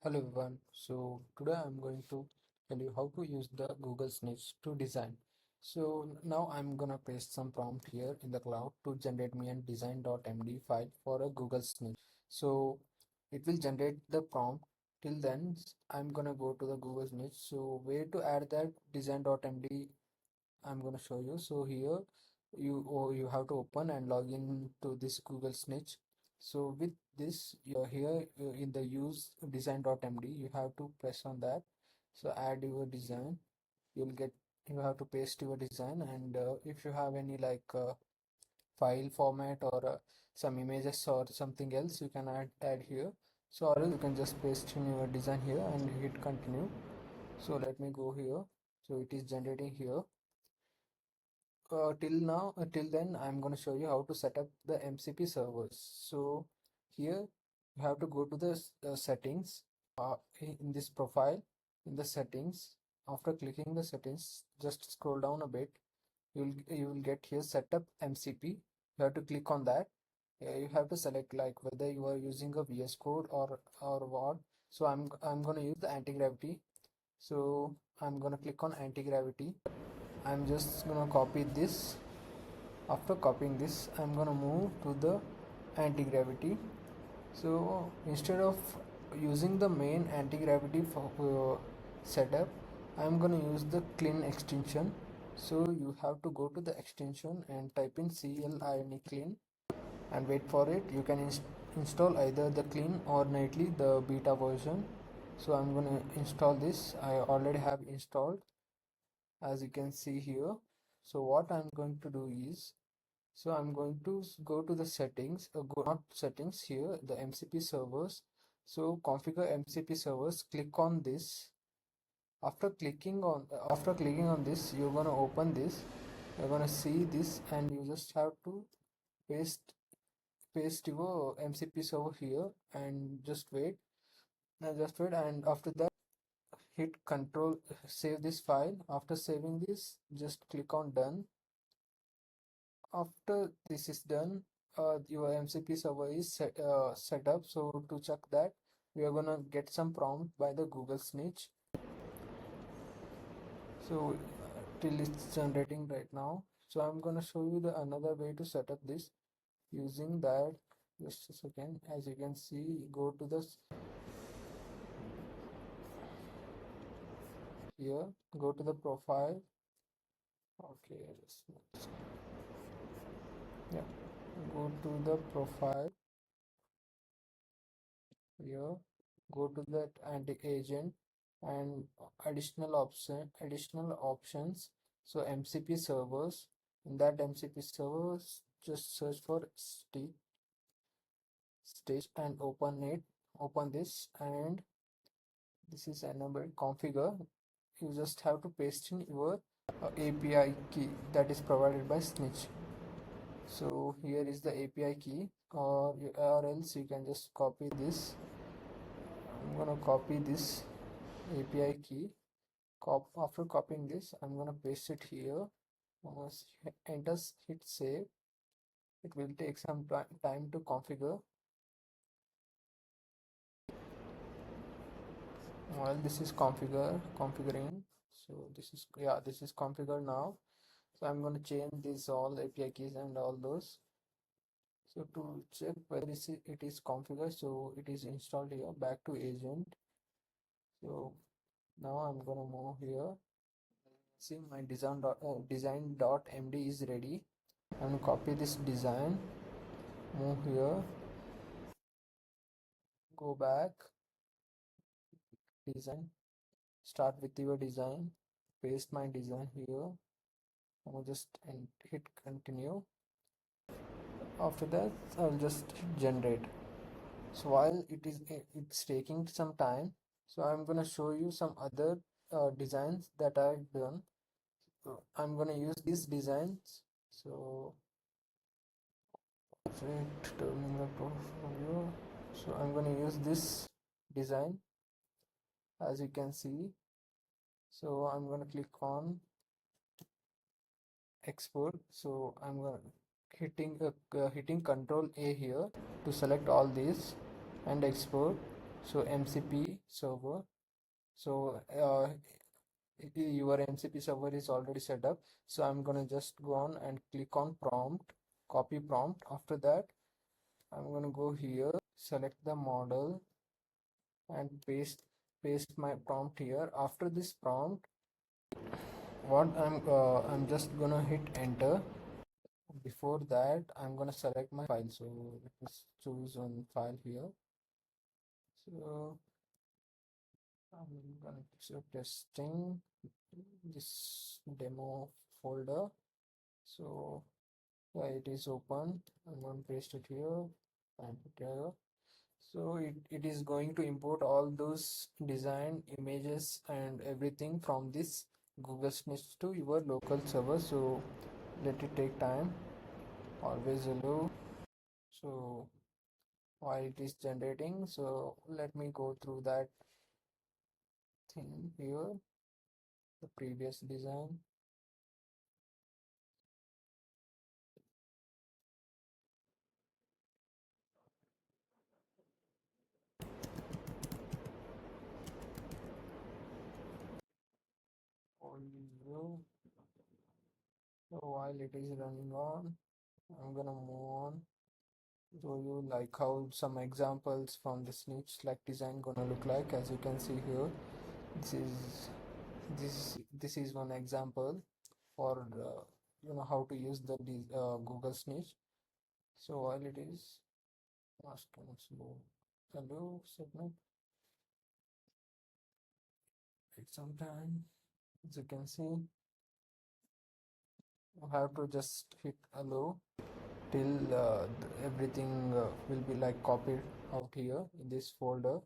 Hello everyone. So today I'm going to tell you how to use the Google Snitch to design. So now I'm gonna paste some prompt here in the cloud to generate me a design.md file for a Google Snitch. So it will generate the prompt. Till then I'm gonna go to the Google Snitch. So where to add that design.md I'm going to show you. So here you have to open and log in to this Google Snitch. So with this you're here in the use design.md, you have to press on that. So add your design. You'll get you have to paste your design, and if you have any file format or some images or something else, you can add here. So or else you can just paste in your design here and hit continue. So let me go here. So it is generating here. Till then I'm going to show you how to set up the MCP servers. So here you have to go to the settings in this profile. In the settings, after clicking the settings, just scroll down a bit. You will get here setup MCP. You have to click on that. You have to select like whether you are using a VS Code or what. So I'm going to use the anti-gravity. So I'm going to click on anti-gravity. I'm just gonna copy this. After copying this, I'm gonna move to the anti-gravity. So instead of using the main anti-gravity for setup, I'm gonna use the clean extension. So you have to go to the extension and type in CLIN clean and wait for it. You can install either the clean or nightly the beta version. So I'm gonna install this. I already have installed, as you can see here. So what I'm going to do is, so I'm going to go to the settings, go not settings here, the MCP servers. So configure MCP servers, click on this. After clicking on this, you're gonna open this, you're gonna see this, and you just have to paste paste your MCP server here and just wait, and after that hit control, save this file. After saving this, just click on done. After this is done, your MCP server is set up. So to check that, we are gonna get some prompt by the Google Snitch. So till it's generating right now. So I'm gonna show you the another way to set up this using that. Just a second. As you can see, go to this here, go to the profile. Okay, yeah, go to the profile here, go to that anti-agent and additional options. So MCP servers, in that MCP servers, just search for stage and open this, and this is enabled. Configure, you just have to paste in your API key that is provided by Snitch. So here is the API key, or else you can just copy this. I'm gonna copy this API key. After copying this, I'm gonna paste it here. Once enter, hit save. It will take some time to configure. While this is configuring, so this is configured now. So I'm gonna change this all API keys and all those. So to check whether it is configured, so it is installed here. Back to agent. So now I'm gonna move here. See, my design.md is ready. I'm gonna copy this design, move here, go back, design, start with your design, paste my design here. I'm gonna just hit continue. After that, I'll just hit generate. So while it's taking some time, so I'm gonna show you some other designs that I've done. So I'm gonna use these designs. So turning the portfolio. So I'm gonna use this design, as you can see. So I'm gonna click on export. So I'm gonna hitting Control A here to select all these and export. so MCP server. So your MCP server is already set up. So I'm gonna just go on and click on prompt, copy prompt. After that, I'm gonna go here, select the model and paste my prompt here. After this prompt, what I'm just gonna hit enter. Before that, I'm gonna select my file. So let's choose one file here. So I'm gonna choose testing this demo folder. So yeah, it is open. I'm going to paste it here and put here. So it is going to import all those design images and everything from this Google Snitch to your local server. So let it take time. Always allow. So while it is generating, so let me go through that thing here, the previous design. Folio. So while it is running on, I'm gonna move on. Show you like how some examples from the snitch like design gonna look like. As you can see here, this is this is one example for how to use the Google snitch. So while it is slow, hello submit, take some time. As you can see, you have to just hit allow till everything will be like copied out here in this folder.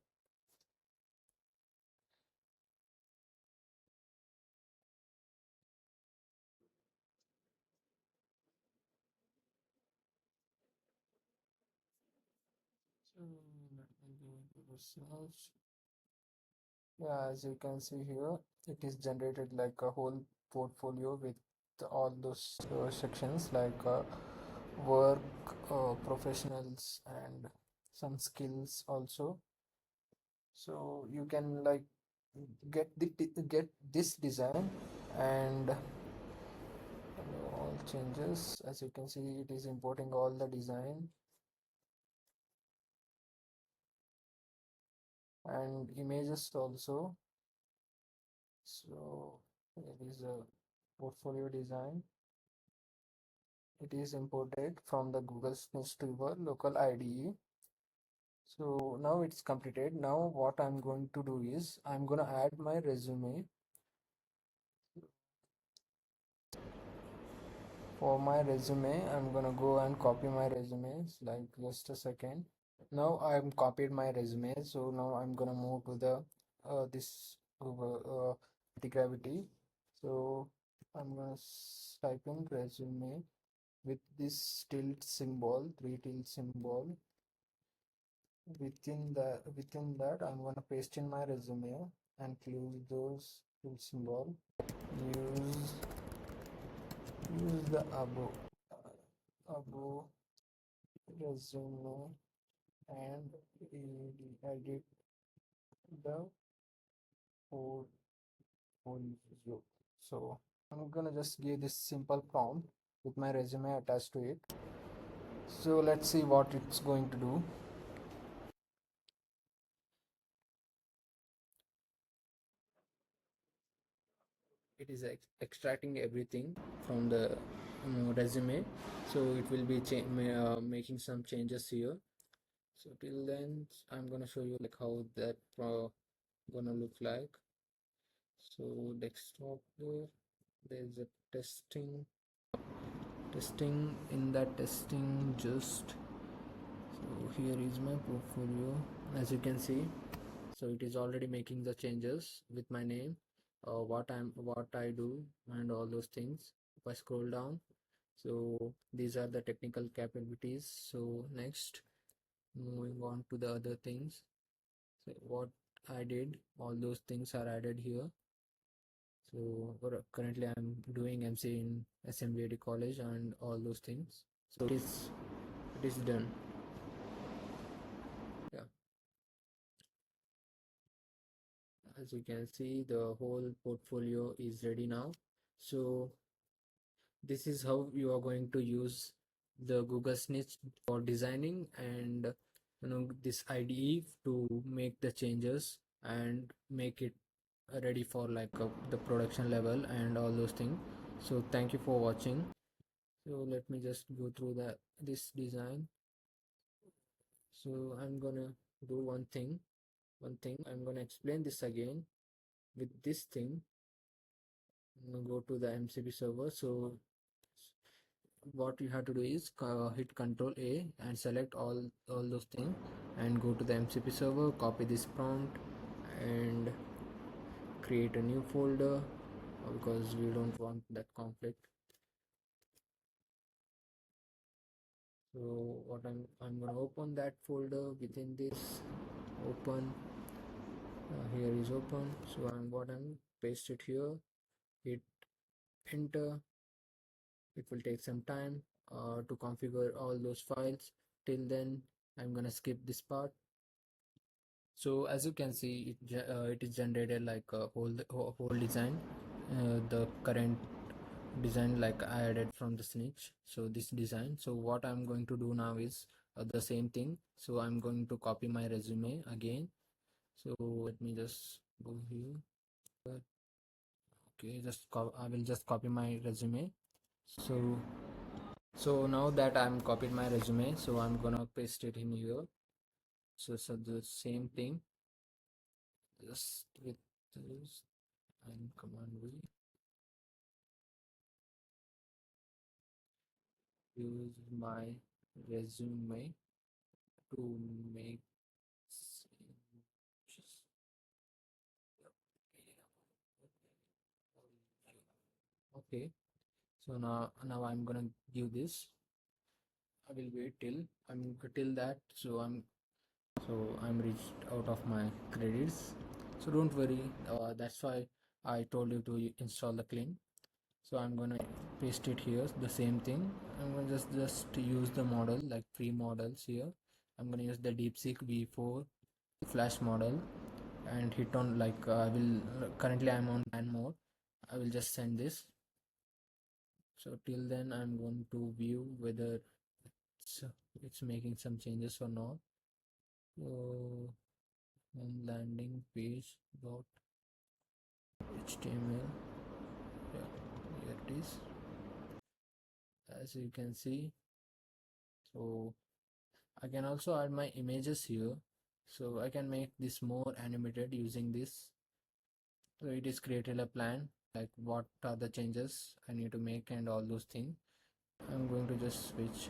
So let me go into the search. Yeah, as you can see here, it is generated like a whole portfolio with all those sections like work, professionals, and some skills also. So you can like get this design and all changes. As you can see, it is importing all the design and images also. So it is a portfolio design. It is imported from the Google Snitch to your local IDE. So now it's completed. Now what I'm going to do is I'm going to add my resume. For my resume, I'm going to go and copy my resumes. Like just a second. Now I'm copied my resume. So now I'm going to move to the this anti-gravity. So I'm going to type in resume with this tilt symbol, three tilt symbol. Within that I'm gonna paste in my resume and close those tilt symbol. Use the above resume and edit the portfolio. So I'm gonna just give this simple prompt with my resume attached to it. So let's see what it's going to do. It is extracting everything from the resume, so it will be making some changes here. So till then I'm gonna show you like how that gonna look like. So desktop, there's a testing in that testing just. So here is my portfolio, as you can see. So it is already making the changes with my name, what I do and all those things. If I scroll down, so these are the technical capabilities. So next, moving on to the other things. So what I did, all those things are added here. So currently I'm doing MC in SMBAD college and all those things. So it is done. Yeah. As you can see, the whole portfolio is ready now. So this is how you are going to use the Google Snitch for designing, and this IDE to make the changes and make it ready for like the production level and all those things. So thank you for watching. So let me just go through this design. So I'm gonna do one thing I'm gonna explain this again. With this thing, I'm gonna go to the MCP server. So what you have to do is hit Control A and select all those things and go to the MCP server, copy this prompt and create a new folder because we don't want that conflict. So what I'm gonna open that folder. Within this, open, here is open. So I'm paste it here, hit enter. It will take some time to configure all those files. Till then, I'm gonna skip this part. So as you can see, it is generated like a whole design, the current design like I added from the snitch. So this design. So what I'm going to do now is the same thing. So I'm going to copy my resume again. So let me just go here. Okay, I will just copy my resume. So now that I'm copied my resume, so I'm gonna paste it in here. So the same thing, just with this and command V, use my resume to make changes. Okay, so now I'm gonna give this. I will wait till that. So I'm reached out of my credits. So don't worry. That's why I told you to install the clean. So I'm gonna paste it here, the same thing. I'm gonna just use the model like free models here. I'm gonna use the DeepSeek V4 Flash model and hit on like I will currently I'm on plan mode. I will just send this. So till then I'm going to view whether it's, it's making some changes or not. So on landing page dot html, yeah, here it is. As you can see, so I can also add my images here, so I can make this more animated using this. So it is created a plan like what are the changes I need to make and all those things. I'm going to just switch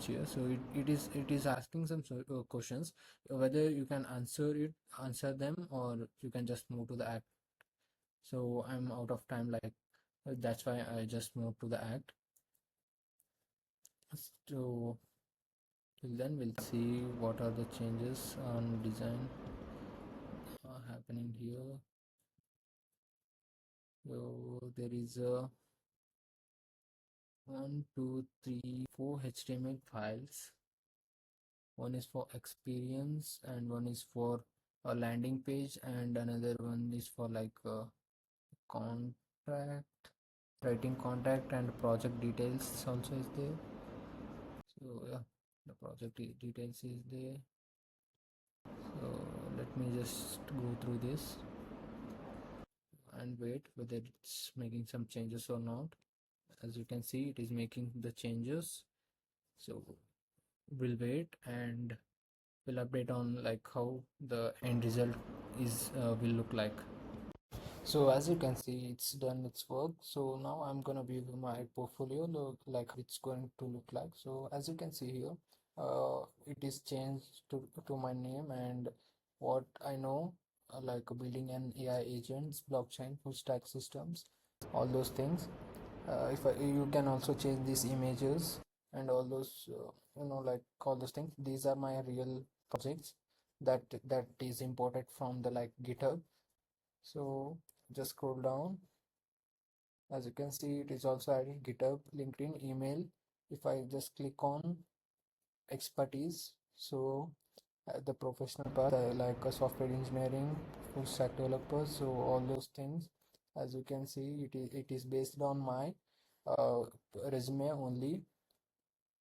here. So it is asking some questions, whether you can answer them, or you can just move to the act. So I'm out of time, like that's why I just moved to the act. So till then we'll see what are the changes on design happening here. So there is a 1 2 3 4 HTML files. One is for experience and one is for a landing page, and another one is for like a contract, writing contract, and project details also is there. So yeah, the project details is there. So let me just go through this and wait whether it's making some changes or not. As you can see, it is making the changes. So we'll wait and we'll update on like how the end result is will look like. So as you can see, it's done its work. So now I'm gonna view my portfolio, look like it's going to look like. So as you can see here, it is changed to my name and what I know, like building an AI agents, blockchain, full stack systems, all those things. You can also change these images and all those, like all those things. These are my real projects that is imported from the like GitHub. So just scroll down. As you can see, it is also added GitHub, LinkedIn, email. If I just click on expertise, so the professional path, like a software engineering, full stack developer. So all those things, as you can see, it is based on my uh, resume only.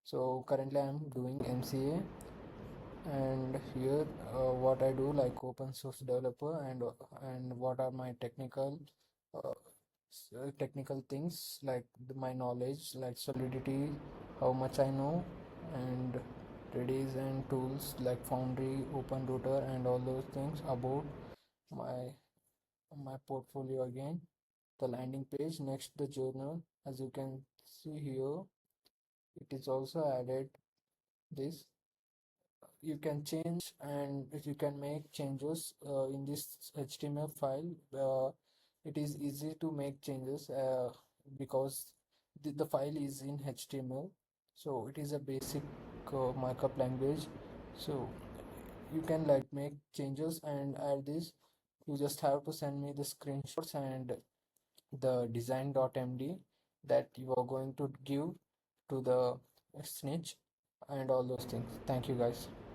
So currently I'm doing MCA, and here what I do, like open source developer, and what are my uh, technical things, like my knowledge, like Solidity, how much I know, and Redis and tools like Foundry, OpenRouter, and all those things about my my portfolio again. The landing page, next the journal, as you can see here, it is also added this. You can change and you can make changes in this HTML file. It is easy to make changes because the file is in HTML, so it is a basic markup language. So you can like make changes and add this. You just have to send me the screenshots and the Design.md that you are going to give to the snitch and all those things. Thank you guys.